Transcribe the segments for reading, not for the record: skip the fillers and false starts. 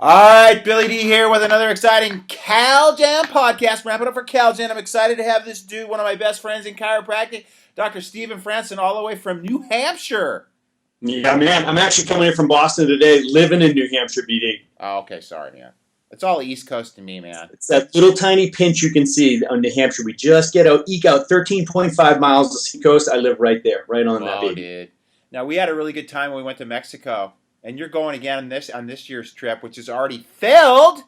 All right, Billy D here with another exciting Cal Jam podcast. Wrap it up for Cal Jam. I'm excited to have this dude, one of my best friends in chiropractic, Dr. Stephen Franson, all the way from New Hampshire. Yeah, man. I'm actually coming in from Boston today, living in New Hampshire, BD. Oh, okay, sorry, man. It's all East Coast to me, man. It's that little tiny pinch you can see on New Hampshire. We just eke out 13.5 miles of the seacoast. I live right there, right on that baby. Dude. Now, we had a really good time when we went to Mexico. And you're going again on this year's trip, which is already filled.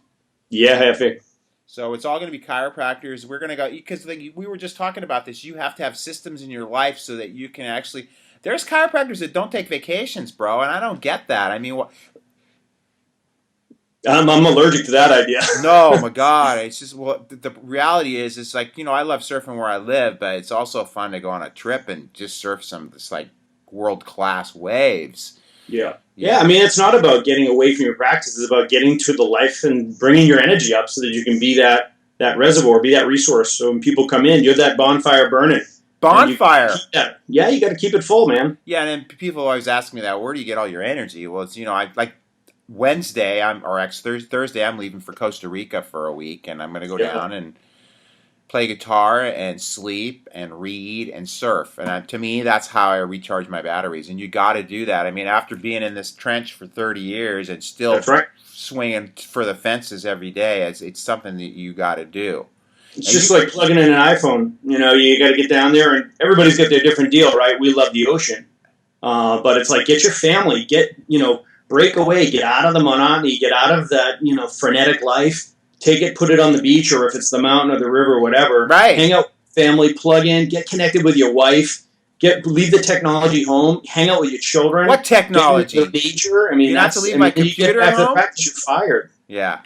Yeah, Hefe. So it's all going to be chiropractors. We're going to go, because we were just talking about this. You have to have systems in your life so that you can actually. There's chiropractors that don't take vacations, bro, and I don't get that. I mean, I'm allergic to that idea. No, my God. It's just, the reality is, it's like, I love surfing where I live, but it's also fun to go on a trip and just surf some of this, like, world-class waves. Yeah. Yeah, I mean, it's not about getting away from your practice. It's about getting to the life and bringing your energy up so that you can be that reservoir, be that resource. So when people come in, you have that bonfire burning. Bonfire? Yeah, you got to keep it full, man. Yeah, and then people always ask me that, where do you get all your energy? Well, it's, I like Thursday, I'm leaving for Costa Rica for a week, and I'm going to go down and play guitar and sleep and read and surf. And to me, that's how I recharge my batteries. And you got to do that. I mean, after being in this trench for 30 years and still swinging for the fences every day, it's something that you got to do. It's just like plugging in an iPhone. You got to get down there, and everybody's got their different deal, right? We love the ocean. But it's like, get your family, break away, get out of the monotony, get out of that, frenetic life. Take it, put it on the beach, or if it's the mountain or the river or whatever. Right. Hang out with family, plug in, get connected with your wife, leave the technology home, hang out with your children. What technology? The nature. I mean, you have to leave my computer at home? Practice, you're fired. Yeah.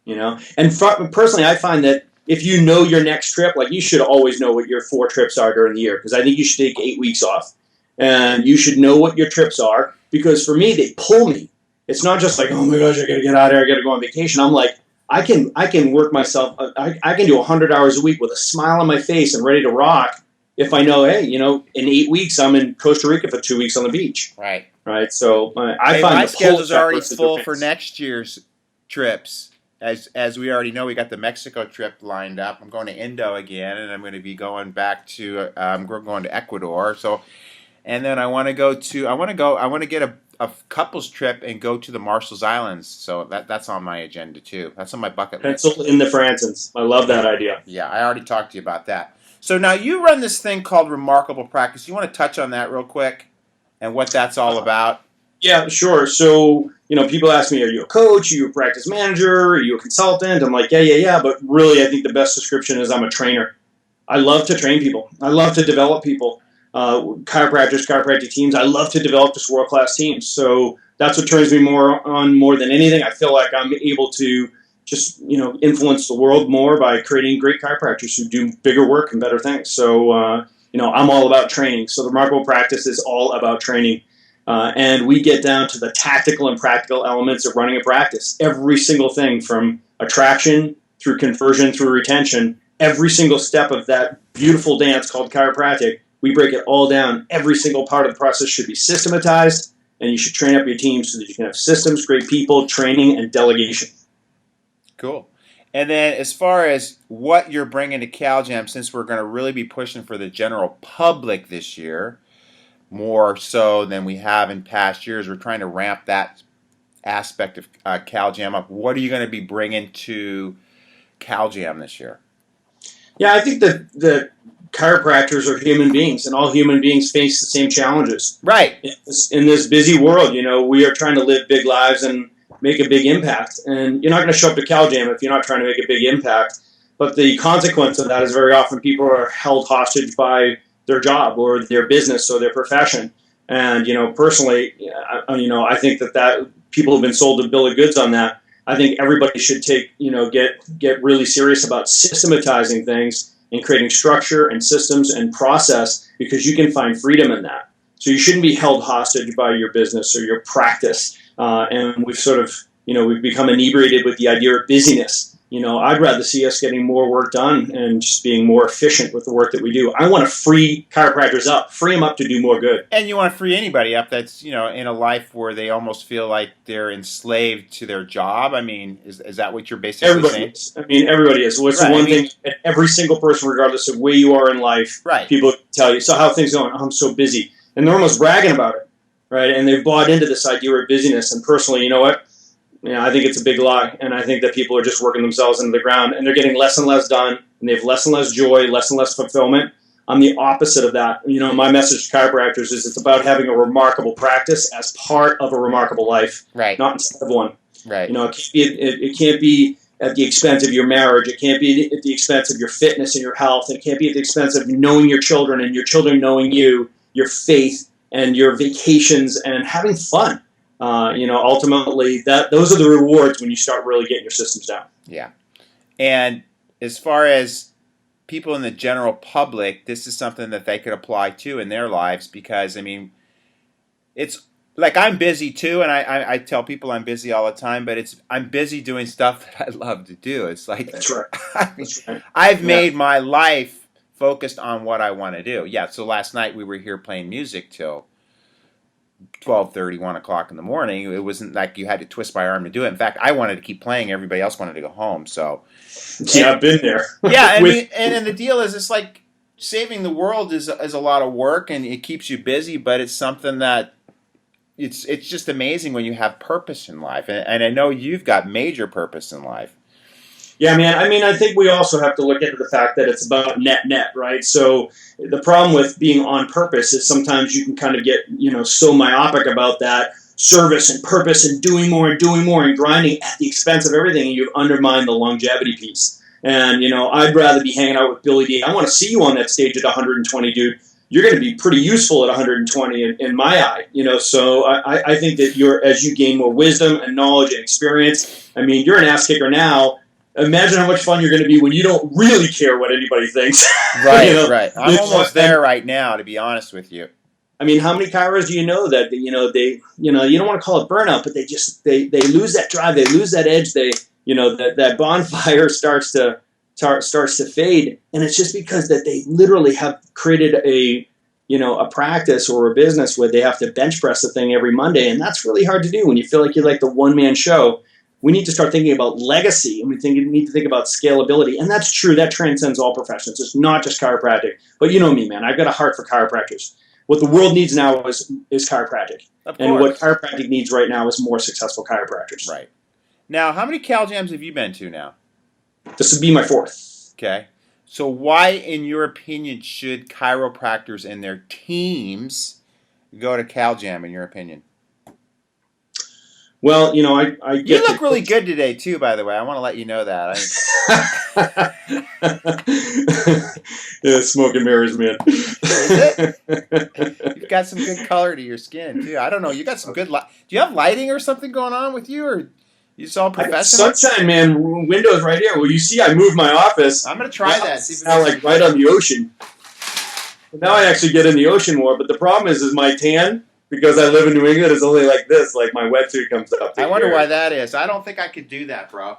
And personally, I find that if you know your next trip, like you should always know what your 4 trips are during the year, because I think you should take 8 weeks off. And you should know what your trips are, because for me, they pull me. It's not just like, oh my gosh, I got to get out of here, I got to go on vacation. I'm like, I can work myself. I can do 100 hours a week with a smile on my face and ready to rock if I know, hey, in 8 weeks I'm in Costa Rica for 2 weeks on the beach. Right. So I find my schedule's already full for next year's trips. As we already know, we got the Mexico trip lined up. I'm going to Indo again, and I'm going to be going back to we're going to Ecuador. So, and then I want to get a couples trip and go to the Marshall Islands. So that's on my agenda too. That's on my bucket list. Pencil in the Fransons. I love that idea. Yeah, I already talked to you about that. So now you run this thing called Remarkable Practice. You want to touch on that real quick and what that's all about? Yeah, sure. So, people ask me, are you a coach? Are you a practice manager? Are you a consultant? I'm like, yeah. But really, I think the best description is I'm a trainer. I love to train people. I love to develop people. Chiropractic teams. I love to develop this world-class teams. So that's what turns me more than anything. I feel like I'm able to just, influence the world more by creating great chiropractors who do bigger work and better things. So, I'm all about training. So the Remarkable Practice is all about training. And we get down to the tactical and practical elements of running a practice. Every single thing from attraction through conversion through retention, every single step of that beautiful dance called chiropractic, we break it all down. Every single part of the process should be systematized, and you should train up your team so that you can have systems, great people, training, and delegation. Cool. And then as far as what you're bringing to CalJam, since we're going to really be pushing for the general public this year, more so than we have in past years, we're trying to ramp that aspect of CalJam up. What are you going to be bringing to CalJam this year? Yeah, I think that the chiropractors are human beings, and all human beings face the same challenges. Right. In this busy world, we are trying to live big lives and make a big impact. And you're not going to show up to CalJam if you're not trying to make a big impact. But the consequence of that is very often people are held hostage by their job or their business or their profession. And, personally, I think that people have been sold a bill of goods on that. I think everybody should get really serious about systematizing things and creating structure and systems and process, because you can find freedom in that. So you shouldn't be held hostage by your business or your practice. And we've sort of, we've become inebriated with the idea of busyness. I'd rather see us getting more work done and just being more efficient with the work that we do. I want to free chiropractors up, free them up to do more good. And you want to free anybody up that's, in a life where they almost feel like they're enslaved to their job. I mean, is that what you're basically Everybody saying? is. I mean, everybody is. What's the one thing? Every single person, regardless of where you are in life, people tell you, so how are things going? Oh, I'm so busy. And they're almost bragging about it, right? And they've bought into this idea of busyness. And personally, you know what? I think it's a big lie, and I think that people are just working themselves into the ground, and they're getting less and less done, and they have less and less joy, less and less fulfillment. I'm the opposite of that. My message to chiropractors is it's about having a remarkable practice as part of a remarkable life, not instead of one. Right. It can't be at the expense of your marriage. It can't be at the expense of your fitness and your health. It can't be at the expense of knowing your children and your children knowing you, your faith, and your vacations and having fun. Ultimately, those are the rewards when you start really getting your systems down. Yeah. And as far as people in the general public, this is something that they could apply to in their lives because, I mean, it's like I'm busy too, and I tell people I'm busy all the time, but I'm busy doing stuff that I love to do. It's like that's right. That's right. I've made my life focused on what I want to do. Yeah, so last night we were here playing music till 12:30, 1 o'clock in the morning. It wasn't like you had to twist my arm to do it. In fact, I wanted to keep playing. Everybody else wanted to go home. So, I've been there. Yeah, and the deal is, it's like saving the world is a lot of work, and it keeps you busy. But it's something that it's just amazing when you have purpose in life, and I know you've got major purpose in life. Yeah, man. I mean, I think we also have to look into the fact that it's about net, right? So the problem with being on purpose is sometimes you can kind of get, so myopic about that service and purpose and doing more and grinding at the expense of everything, and you've undermined the longevity piece. And, I'd rather be hanging out with Billy D. I want to see you on that stage at 120, dude. You're going to be pretty useful at 120 in my eye, So I think that as you gain more wisdom and knowledge and experience, I mean, you're an ass kicker now. Imagine how much fun you're going to be when you don't really care what anybody thinks. Right, right. I'm almost there right now, to be honest with you. I mean, how many chiros do you know that you don't want to call it burnout, but they lose that drive, they lose that edge, that bonfire starts to fade, and it's just because that they literally have created a practice or a business where they have to bench press the thing every Monday, and that's really hard to do when you feel like you're like the one-man show. We need to start thinking about legacy, and we need to think about scalability. And that's true. That transcends all professions. It's not just chiropractic. But you know me, man. I've got a heart for chiropractors. What the world needs now is chiropractic. And what chiropractic needs right now is more successful chiropractors. Right. Now, how many Cal Jams have you been to now? This would be my 4th. Okay. So why, in your opinion, should chiropractors and their teams go to Cal Jam, in your opinion? Well, I get you look really good today, too, by the way. I want to let you know that. Yeah, smoke and mirrors, man. Is it? You've got some good color to your skin, too. I don't know. You got some good light. Do you have lighting or something going on with you, or you just all professional? Sunshine, man. Windows right here. Well, you see, I moved my office. I'm going to try that. See if now, like right on the ocean. Now I actually get in the ocean more, but the problem is my tan. Because I live in New England, it's only like this. Like my wetsuit comes up. I wonder why that is. I don't think I could do that, bro.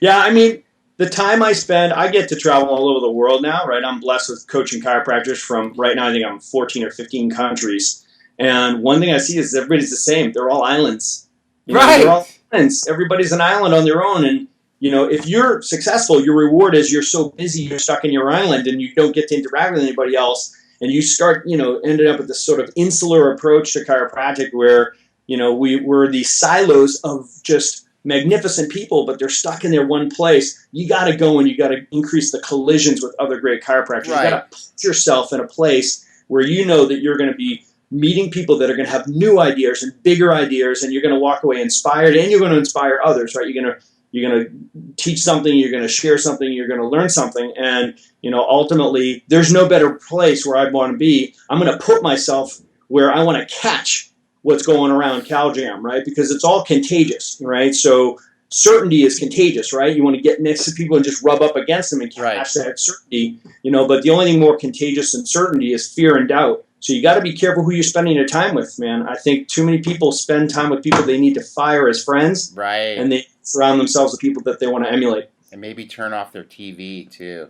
Yeah, I mean, the time I spend, I get to travel all over the world now, right? I'm blessed with coaching chiropractors from, right now I think I'm 14 or 15 countries. And one thing I see is everybody's the same. They're all islands. Right. They're all islands. Everybody's an island on their own. And, if you're successful, your reward is you're so busy, you're stuck in your island and you don't get to interact with anybody else. And you start, ended up with this sort of insular approach to chiropractic where, we're these silos of just magnificent people, but they're stuck in their one place. You got to go and you got to increase the collisions with other great chiropractors. Right. You got to put yourself in a place where you know that you're going to be meeting people that are going to have new ideas and bigger ideas, and you're going to walk away inspired, and you're going to inspire others, right? You're going to teach something, you're going to share something, you're going to learn something, and ultimately, there's no better place where I'd want to be. I'm going to put myself where I want to catch what's going around Cal Jam, right? Because it's all contagious, right? So certainty is contagious, right? You want to get next to people and just rub up against them and catch that certainty, but the only thing more contagious than certainty is fear and doubt. So you got to be careful who you're spending your time with, man. I think too many people spend time with people they need to fire as friends, Right. and they surround themselves with people that they want to emulate. And maybe turn off their TV too.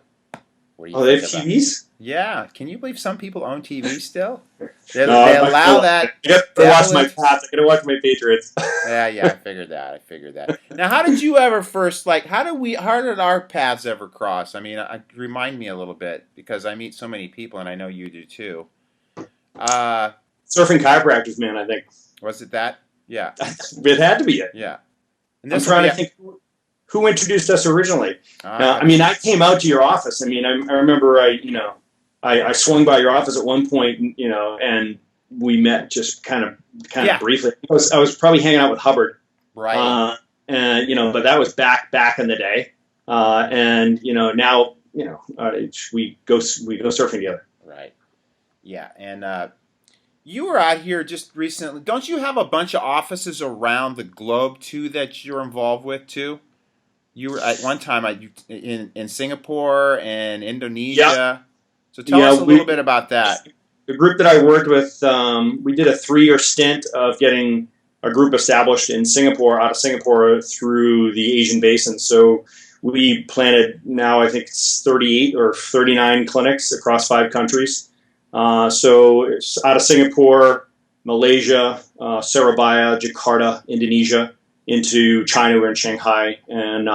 What do you Oh, they think have about? TVs? Yeah. Can you believe some people own TV still? No, They I allow that. I got to watch my Pats. I got to watch my Patriots. Yeah, I figured that. Now, how did you ever first how did our paths ever cross? I mean, remind me a little bit because I meet so many people, and I know you do too. Surfing chiropractors, man. I think was it that? Yeah, it had to be it. Yeah. And I'm trying to think who introduced us originally. I mean, I came out to your office. I mean, I remember I swung by your office at one point, and we met just kind of briefly. I was probably hanging out with Hubbard, right? But that was back in the day, and now we go surfing together. Right. Yeah, and you were out here just recently. Don't you have a bunch of offices around the globe too that you're involved with too? You were at one time in Singapore and Indonesia. Yep. So tell us a little bit about that. The group that I worked with, we did a 3-year stint of getting a group established in Singapore, out of Singapore through the Asian basin. So we planted now I think it's 38 or 39 clinics across 5 countries. So it's out of Singapore, Malaysia, Surabaya, Jakarta, Indonesia, into China. We're in Shanghai, and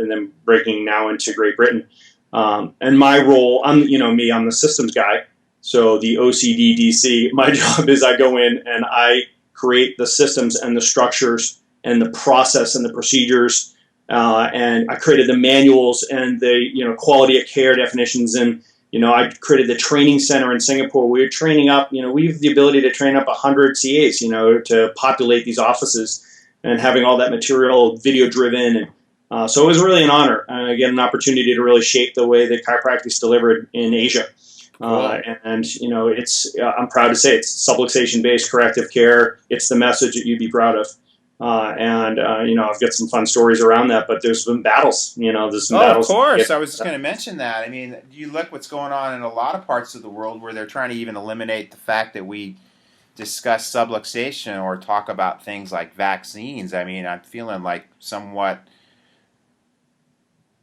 then breaking now into Great Britain. And my role, I'm the systems guy. So the OCD DC, my job is I go in and I create the systems and the structures and the process and the procedures, and I created the manuals and the quality of care definitions, and I created the training center in Singapore. We're training up, we have the ability to train up 100 CAs, to populate these offices, and having all that material video driven. And so it was really an honor. I get an opportunity to really shape the way that chiropractic is delivered in Asia. Cool. It's I'm proud to say it's subluxation-based corrective care. It's the message that you'd be proud of. I've got some fun stories around that, but there's been battles, there's some battles. Of course. I was just going to mention that. I mean, you look what's going on in a lot of parts of the world where they're trying to even eliminate the fact that we discuss subluxation or talk about things like vaccines. I mean, I'm feeling like somewhat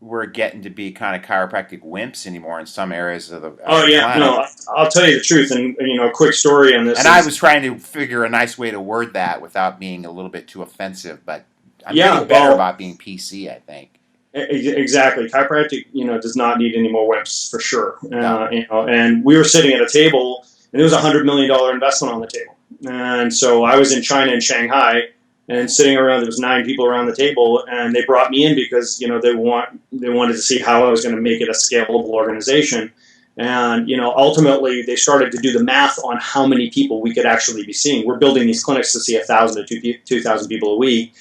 we're getting to be kind of chiropractic wimps anymore in some areas of the planet. No, I'll tell you the truth, and a quick story on this. And I was trying to figure a nice way to word that without being a little bit too offensive, but I'm getting better about being PC, I think. Exactly. Chiropractic, does not need any more wimps for sure. No. And we were sitting at a table, and there was $100 million investment on the table. And so I was in China in Shanghai, and sitting around, there was 9 people around the table, and they brought me in because they wanted to see how I was going to make it a scalable organization. And ultimately, they started to do the math on how many people we could actually be seeing. We're building these clinics to see 1,000 to 2,000 people a week,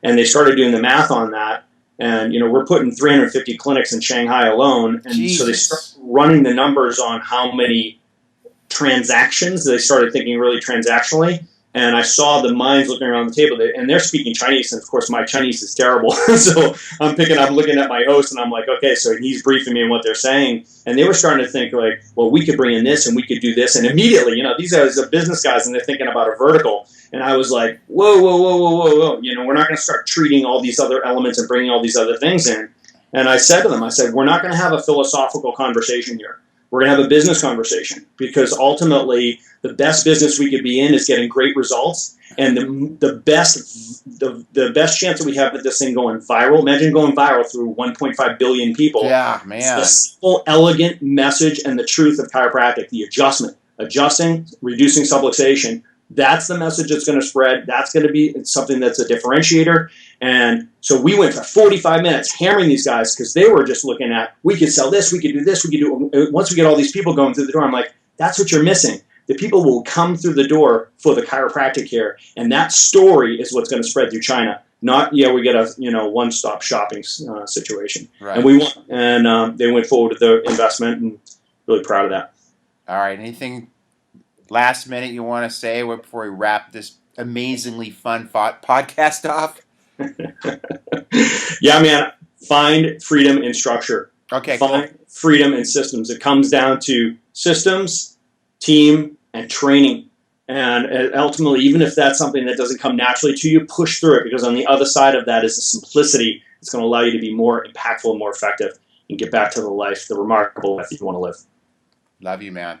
and they started doing the math on that. And we're putting 350 clinics in Shanghai alone, and Jesus. So they start running the numbers on how many transactions. They started thinking really transactionally. And I saw the minds looking around the table, and they're speaking Chinese, and of course my Chinese is terrible. So I'm looking at my host, and I'm like, okay, so he's briefing me on what they're saying, and they were starting to think like, well, we could bring in this, and we could do this, and immediately, these guys are business guys, and they're thinking about a vertical, and I was like, whoa, we're not going to start treating all these other elements and bringing all these other things in. And I said to them, we're not going to have a philosophical conversation here. We're going to have a business conversation, because ultimately the best business we could be in is getting great results, and the best chance that we have at this thing going viral. Imagine going viral through 1.5 billion people. Yeah, man. It's the simple, elegant message and the truth of chiropractic. The adjusting, reducing subluxation. That's the message that's going to spread. That's going to be something that's a differentiator. And so we went for 45 minutes hammering these guys because they were just looking at, we could sell this, we could do this, we could do. Once we get all these people going through the door, I'm like, that's what you're missing. The people will come through the door for the chiropractic care, and that story is what's going to spread through China. Not, we get a one-stop shopping situation. Right. And we won. And they went forward with the investment, and really proud of that. All right. Anything last minute you want to say before we wrap this amazingly fun podcast off? Yeah, man. Find freedom in structure. Okay. Find freedom in systems. It comes down to systems, team, and training. And ultimately, even if that's something that doesn't come naturally to you, push through it, because on the other side of that is the simplicity. It's going to allow you to be more impactful and more effective and get back to the remarkable life that you want to live. Love you, man.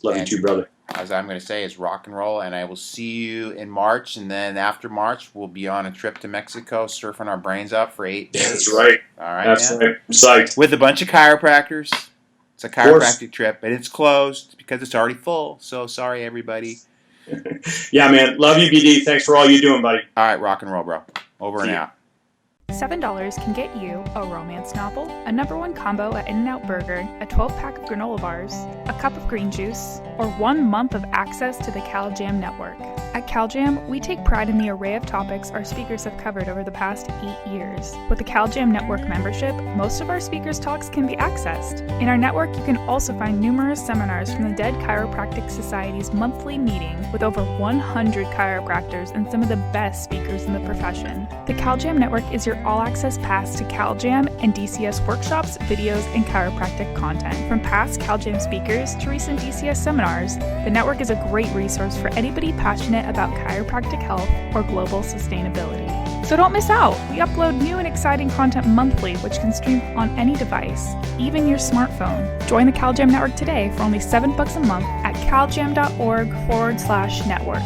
Love you too, brother. As I'm going to say, is rock and roll, and I will see you in March, and then after March, we'll be on a trip to Mexico, surfing our brains out for 8 days. That's right. All right, That's man. right. I'm psyched. With a bunch of chiropractors. It's a chiropractic trip, and it's closed because it's already full. So sorry, everybody. Yeah, man. Love you, BD. Thanks for all you're doing, buddy. All right, rock and roll, bro. Over and out. $7 can get you a romance novel, a #1 combo at In-N-Out Burger, a 12-pack of granola bars, a cup of green juice, or 1 month of access to the CalJam network. At CalJam, we take pride in the array of topics our speakers have covered over the past 8 years. With the CalJam network membership, most of our speakers' talks can be accessed. In our network, you can also find numerous seminars from the Dead Chiropractic Society's monthly meeting with over 100 chiropractors and some of the best speakers in the profession. The CalJam network is your all-access pass to CalJam and DCS workshops, videos, and chiropractic content. From past CalJam speakers to recent DCS seminars, the network is a great resource for anybody passionate about chiropractic health or global sustainability. So don't miss out! We upload new and exciting content monthly, which can stream on any device, even your smartphone. Join the CalJam network today for only $7 a month at caljam.org/network.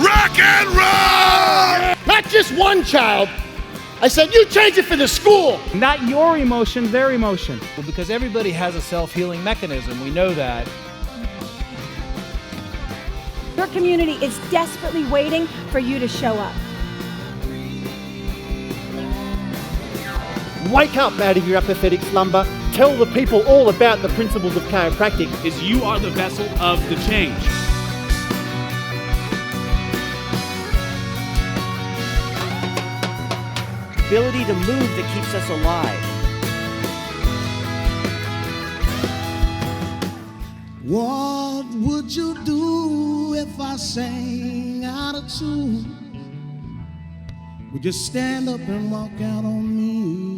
Rock and roll! Not just one child. I said, you change it for the school. Not your emotion, their emotion. Well, because everybody has a self-healing mechanism. We know that. Your community is desperately waiting for you to show up. Wake up out of your apathetic slumber. Tell the people all about the principles of chiropractic. Is you are the vessel of the change. Ability to move that keeps us alive. What would you do if I sang out of tune? Would you stand up and walk out on me?